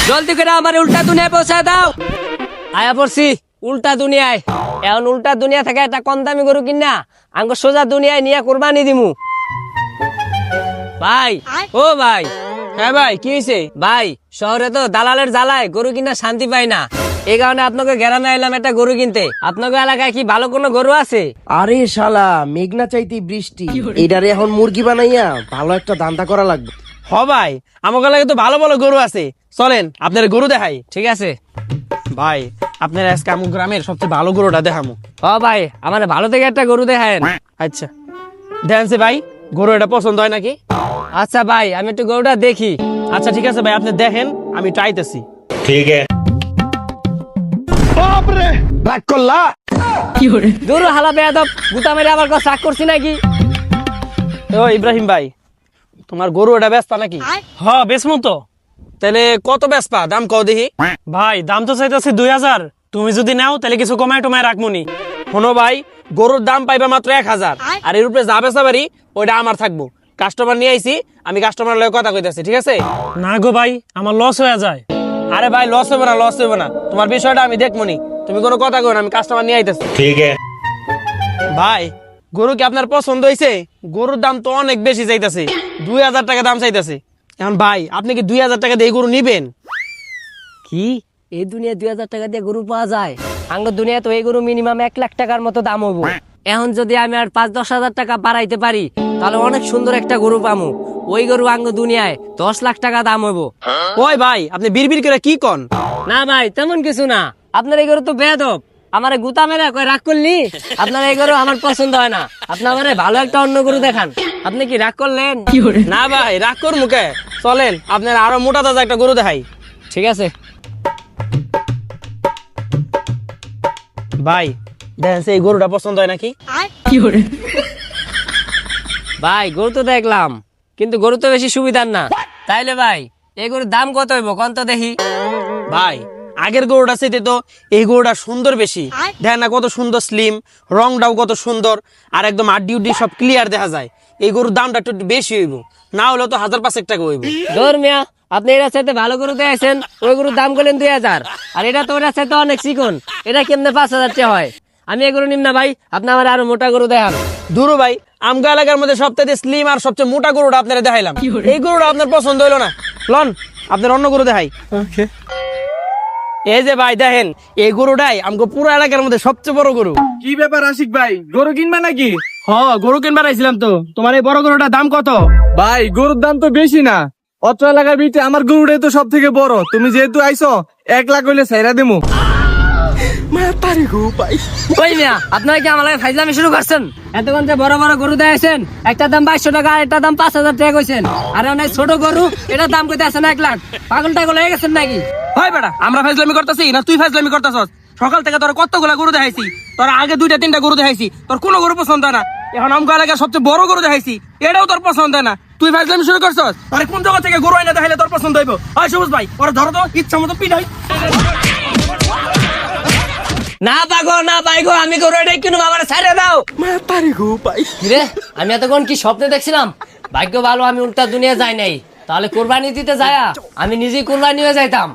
জলদি করে আমার উল্টা দুনিয়ায় পৌঁছা দাও। আয়া পড়ছি উল্টা দুনিয়ায়। এখন উল্টা দুনিয়া থেকে একটা কম দামি গরু কিনা আঙ্গ সোজা দুনিয়ায় নিয়ে কোরবানি দিমু। ভাই ও ভাই। হ্যাঁ ভাই, কি হয়েছে? ভাই শহরে তো দালালের জ্বালায় গরু কিনা শান্তি পাই না, এই কারণে আপনাকে গেরানা এলাম একটা গরু কিনতে। আপনাকে এলাকায় কি ভালো কোনো গরু আছে? আরে শালা, মেঘনা চাইতে বৃষ্টি, এটারে এখন মুরগি বানাইয়া ভালো একটা দান্দা করা লাগবে। হ ভাই, আমার লাগে তো ভালো ভালো গরু আছে, চলেন আপনার গরু দেখাই। ঠিক আছে ভাই আপনার আজকে আমার গ্রামের সবচেয়ে ভালো গরুটা দেখামু। ও ভাই, আমার ভালো থেকে একটা গরু দেখায়েন। আচ্ছা দেখেন সে ভাই, গরু এটা পছন্দ হয় নাকি? আচ্ছা ভাই, আমি একটু গরুটা দেখি। আচ্ছা ঠিক আছে ভাই, আপনি দেখেন, আমি ট্রাইতেছি। ठीक है। রাগ করলা? দূর হালা বেয়াদব, গুতা মেরে আবার কথা রাগ করছি নাকি? ও ইব্রাহিম ভাই, তোমার গরু এটা বেচতা নাকি? হ্যাঁ বেসমু তো। তাহলে কত বেচপা, দাম কও দেখি। ভাই দাম তো চাইতেছি 2000, তুমি যদি নাও তাহলে কিছু কমায় টমায় রাখমুনি। শোনো ভাই, গরুর দাম পাইবা মাত্র 1000, আর এর উপরে যা বেচা পারি ওইটা আমার থাকবো। কাস্টমার নিয়ে আইছি, আমি কাস্টমার লগে কথা কইতাছি, ঠিক আছে? না গো ভাই, আমার লস হয়ে যায়। আরে ভাই লস হবে না, লস হবে না, তোমার বিষয়টা আমি দেখমুনি, তুমি কোনো কথা কই না, আমি কাস্টমার নিয়ে আইতাছি। ठीक है। ভাই গরু কি আপনার পছন্দ হয়েছে? গরুর দাম তো অনেক বেশি চাইতেছে, 2000 টাকা দাম চাইতেছে। এখন ভাই আপনি কি 2000 টাকা দিয়ে গরু নিবেন? কি এই দুনিয়া 2000 টাকা দিয়ে গরু পাওয়া যায়? আঙ্গ দুনিয়া তো এই গরু মিনিমাম 1 লাখ টাকার মতো দাম হবো। এখন যদি আমি আর 5-10 হাজার টাকা বাড়াইতে পারি তাহলে অনেক সুন্দর একটা গরু পামু। ওই গরু আঙ্গ দুনিয়ায় 10 লাখ টাকা দাম হবো। ওই ভাই আপনি বিড়বিড় করে কি কন? না ভাই তেমন কিছু না, আপনার এই গরু তো বেয়াদব, আমার গুতা মেরে কই রাগ করলি? আপনার এই গরু আমার পছন্দ হয় না, আপনি আমারে ভালো একটা অন্য গরু দেখান। আপনি কি রাগ করলেন? না ভাই রাগ কর মুখে, চলেন আপনার আরো মোটা তাজা একটা গরু দেখাই। ঠিক আছে ভাই দেখেন সেই গরুটা পছন্দ হয় নাকি? ভাই গরু তো দেখলাম, কিন্তু গরু তো বেশি সুবিধার না। তাইলে ভাই এই গরুর দাম কত হইব কোন তো দেখি? ভাই আগের গরুটা চাইতে তো এই গরুটা সুন্দর বেশি, দেখেন না কত সুন্দর স্লিম, রংটাও কত সুন্দর, আর একদম আড্ডি উড্ডি সব ক্লিয়ার দেখা যায়। এই গরুর দামটা একটু বেশি হইব, না হলেও তো 1000-500 টাকা হইব। ধর মিয়া, আপনি এটা চাইতে ভালো গরু দিয়েছেন, ওই গরুর দাম করলেন 2000, আর এটা তো ওটা চাইতে অনেক চিকন, এটা কেমনে 5000 টাকা হয়? আমি এই গরু নিম না ভাই, আপনি আমার আরো মোটা গরু দেখান। দুরু ভাই, আমগা এলাকার মধ্যে সবথেকে স্লিম আর সবচেয়ে মোটা গরুটা আপনারা দেখাইলাম, এই গরুটা আপনার পছন্দ হইলো না, লন আপনার অন্য গরু দেখাই। এই যে ভাই দেখেন, এই গরুটাই আমগো পুরো এলাকার মধ্যে সবচেয়ে বড় গরু। কি ব্যাপার আশিক ভাই, গরু কিনবা নাকি? গরু কিনবার আইছিলাম তো, তোমার এই বড় গরুটার দাম কত? ভাই গরুর দাম তো বেশি না, অত্র এলাকার ভিতরে আমার গরুটাই তো সব থেকে বড়। তুমি যেহেতু আইছো 1 লাখ হইলে ছাইরা দেবো। ওই মিয়া, আপনারা কি আমার লাগে ফাইজলামি শুরু করছেন? এতক্ষণ যে বড় বড় গরু দিয়েছেন, একটা দাম 2200 টাকা, একটা দাম 5000 টাকা কইছেন, আর অনেক ছোট গরু এটার দাম কইতে আছেন 1 লাখ। পাগল টাগল হয়ে গেছেন নাকি? হয় বেটা, আমরা ফাইজলামি করতেছি না তুই ফাইজলামি করতেছস? সকাল থেকে তোর কতগুলা গরু দেখাইছি, তোর আগে 2-3টা গরু দেখাইছি, তোর কোনো গরু পছন্দ হয় না। এখন আমগো এলাকার সবচেয়ে বড় গরু দেখাইছি, এটাও তোর পছন্দ হয় না, তুই ফাইজলামি শুরু করছস? আরে কোন জায়গা থেকে গরু আইনা দেখাইলে তোর পছন্দ হইব? হয় সবুজ ভাই, ওরা ধরো তো, ইচ্ছা মতো পিটাই। না পাগো না পাইগো, আমি গরু এটাই কিনবো, আমার ছেড়ে দাও। রে, আমি এতক্ষণ কি স্বপ্নে দেখছিলাম? ভাগ্য ভালো আমি উল্টা দুনিয়া যাই নাই, তাহলে কোরবানি দিতে যায়া আমি নিজেই কোরবানি হয়ে যাইতাম।